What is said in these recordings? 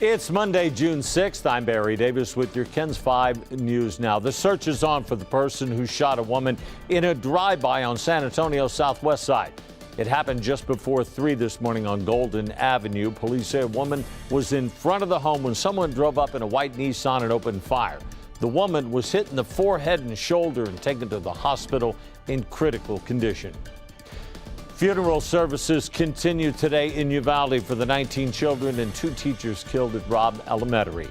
It's Monday, June 6th. I'm Barry Davis with your KENS 5 News Now. The search is on for the person who shot a woman in a drive-by on San Antonio's southwest side. It happened just before 3 this morning on Golden Avenue. Police say a woman was in front of the home when someone drove up in a white Nissan and opened fire. The woman was hit in the forehead and shoulder and taken to the hospital in critical condition. Funeral services continue today in Uvalde for the 19 children and 2 teachers killed at Robb Elementary.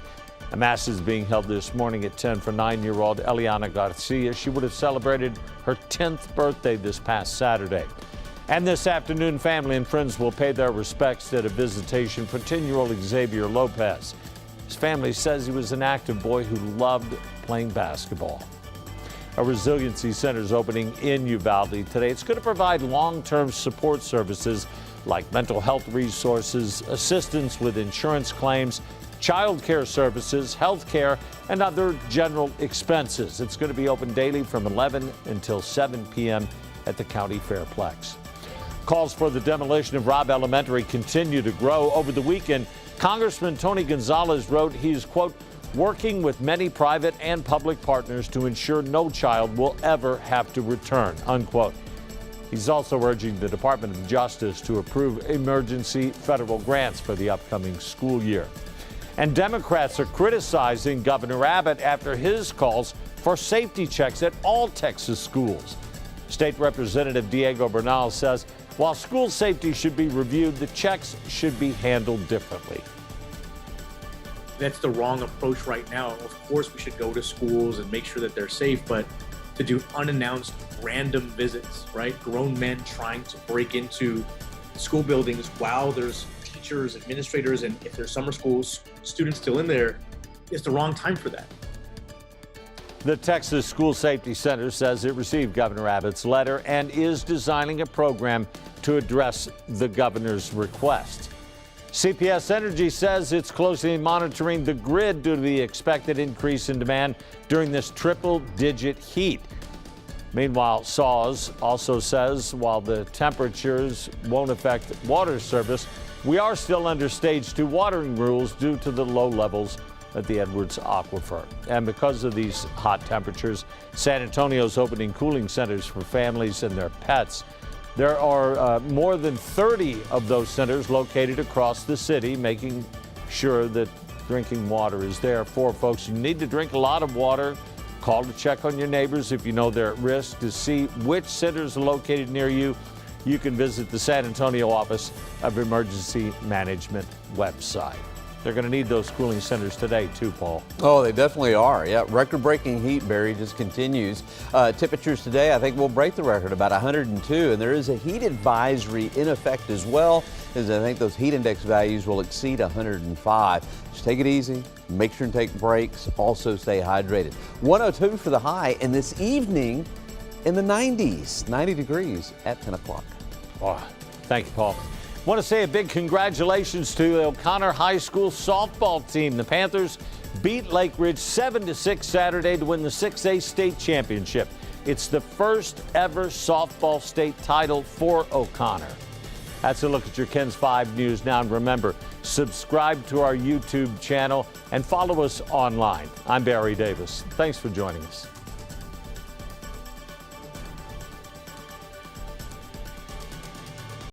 A mass is being held this morning at 10 for 9-year-old Eliana Garcia. She would have celebrated her 10th birthday this past Saturday. And this afternoon, family and friends will pay their respects at a visitation for 10-year-old Xavier Lopez. His family says he was an active boy who loved playing basketball. A Resiliency Center is opening in Uvalde today. It's going to provide long-term support services like mental health resources, assistance with insurance claims, child care services, health care, and other general expenses. It's going to be open daily from 11 until 7 p.m. at the County Fairplex. Calls for the demolition of Robb Elementary continue to grow. Over the weekend, Congressman Gonzalez wrote he's, quote, working with many private and public partners to ensure no child will ever have to return, unquote. He's also urging the Department of Justice to approve emergency federal grants for the upcoming school year. And Democrats are criticizing Governor Abbott after his calls for safety checks at all Texas schools. State Representative Diego Bernal says while school safety should be reviewed, the checks should be handled differently. That's the wrong approach right now. Of course, we should go to schools and make sure that they're safe, but to do unannounced random visits, right? Grown men trying to break into school buildings while there's teachers, administrators, and if there's summer schools, students still in there, it's the wrong time for that. The Texas School Safety Center says it received Governor Abbott's letter and is designing a program to address the governor's request. CPS Energy says it's closely monitoring the grid due to the expected increase in demand during this triple-digit heat. Meanwhile, SAWS also says while the temperatures won't affect water service, we are still under Stage 2 watering rules due to the low levels at the Edwards Aquifer. And because of these hot temperatures, San Antonio's opening cooling centers for families and their pets. There are more than 30 of those centers located across the city, making sure that drinking water is there for folks who need to drink a lot of water. Call to check on your neighbors if you know they're at risk. To see which centers are located near you, you can visit the San Antonio Office of Emergency Management website. They're going to need those cooling centers today, too, Paul. Oh, they definitely are. Yeah, record-breaking heat, Barry, just continues. Temperatures today, I think, will break the record, about 102. And there is a heat advisory in effect as well, as I think those heat index values will exceed 105. Just take it easy. Make sure and take breaks. Also stay hydrated. 102 for the high, and this evening in the 90s, 90 degrees at 10 o'clock. Oh, thank you, Paul. Want to say a big congratulations to the O'Connor High School softball team. The Panthers beat Lake Ridge 7-6 Saturday to win the 6A state championship. It's the first ever softball state title for O'Connor. That's a look at your KENS 5 News Now. And remember, subscribe to our YouTube channel and follow us online. I'm Barry Davis. Thanks for joining us.